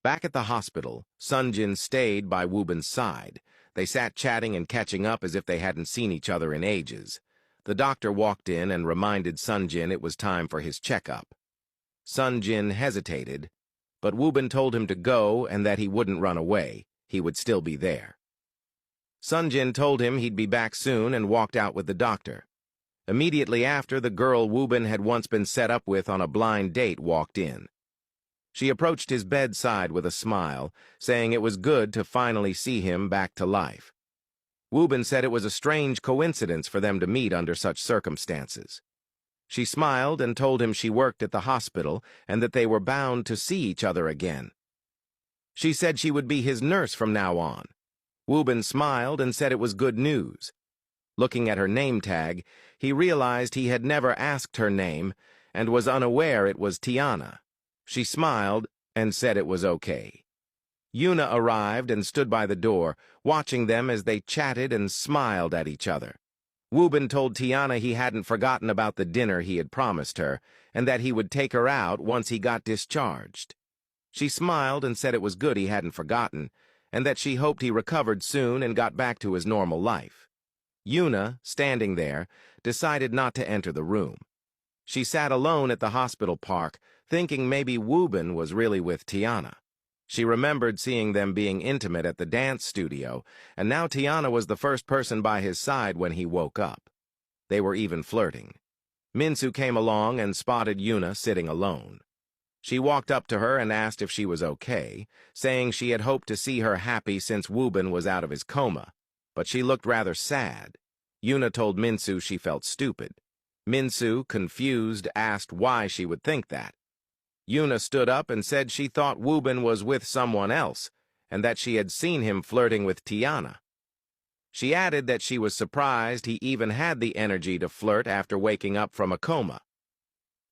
Back at the hospital, Sunjin stayed by Wobin's side. They sat chatting and catching up as if they hadn't seen each other in ages. The doctor walked in and reminded Sunjin it was time for his checkup. Sunjin hesitated, but Wobin told him to go and that he wouldn't run away. He would still be there. Sunjin told him he'd be back soon and walked out with the doctor. Immediately after, the girl Wobin had once been set up with on a blind date walked in. She approached his bedside with a smile, saying it was good to finally see him back to life. Wobin said it was a strange coincidence for them to meet under such circumstances. She smiled and told him she worked at the hospital and that they were bound to see each other again. She said she would be his nurse from now on. Wobin smiled and said it was good news. Looking at her name tag, he realized he had never asked her name and was unaware it was Tiana. She smiled and said it was okay. Yuna arrived and stood by the door, watching them as they chatted and smiled at each other. Wobin told Tiana he hadn't forgotten about the dinner he had promised her, and that he would take her out once he got discharged. She smiled and said it was good he hadn't forgotten, and that she hoped he recovered soon and got back to his normal life. Yuna, standing there, decided not to enter the room. She sat alone at the hospital park, thinking maybe Wobin was really with Tiana. She remembered seeing them being intimate at the dance studio, and now Tiana was the first person by his side when he woke up. They were even flirting. Minsu came along and spotted Yuna sitting alone. She walked up to her and asked if she was okay, saying she had hoped to see her happy since Wobin was out of his coma, but she looked rather sad. Yuna told Minsu she felt stupid. Minsu, confused, asked why she would think that. Yuna stood up and said she thought Wobin was with someone else, and that she had seen him flirting with Tiana. She added that she was surprised he even had the energy to flirt after waking up from a coma.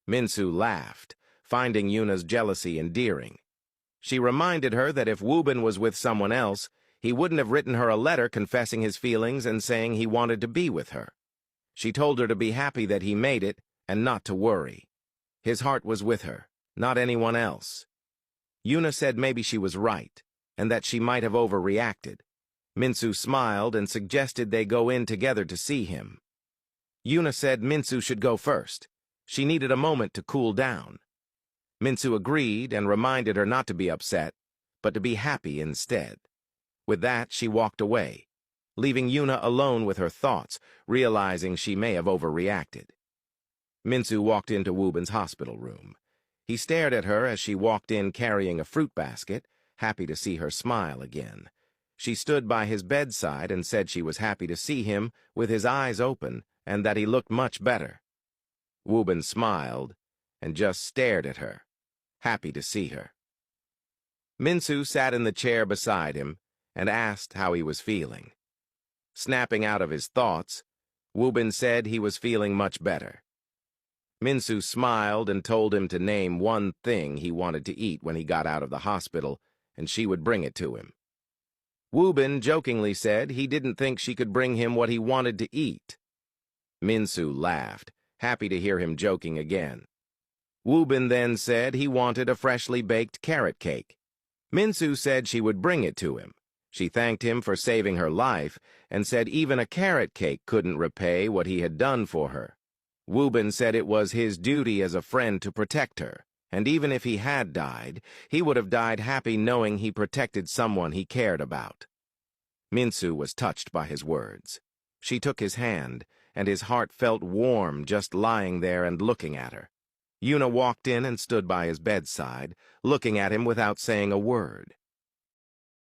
Minsu laughed, finding Yuna's jealousy endearing. She reminded her that if Wobin was with someone else, he wouldn't have written her a letter confessing his feelings and saying he wanted to be with her. She told her to be happy that he made it and not to worry. His heart was with her, not anyone else. Yuna said maybe she was right, and that she might have overreacted. Minsu smiled and suggested they go in together to see him. Yuna said Minsu should go first. She needed a moment to cool down. Minsu agreed and reminded her not to be upset, but to be happy instead. With that, she walked away, leaving Yuna alone with her thoughts, realizing she may have overreacted. Minsu walked into Wobin's hospital room. He stared at her as she walked in carrying a fruit basket, happy to see her smile again. She stood by his bedside and said she was happy to see him with his eyes open and that he looked much better. Wobin smiled and just stared at her, happy to see her. Minsu sat in the chair beside him and asked how he was feeling. Snapping out of his thoughts, Wobin said he was feeling much better. Minsu smiled and told him to name one thing he wanted to eat when he got out of the hospital, and she would bring it to him. Wobin jokingly said he didn't think she could bring him what he wanted to eat. Minsu laughed, happy to hear him joking again. Wobin then said he wanted a freshly baked carrot cake. Minsu said she would bring it to him. She thanked him for saving her life and said even a carrot cake couldn't repay what he had done for her. Wobin said it was his duty as a friend to protect her, and even if he had died, he would have died happy knowing he protected someone he cared about. Minsu was touched by his words. She took his hand, and his heart felt warm just lying there and looking at her. Yuna walked in and stood by his bedside, looking at him without saying a word.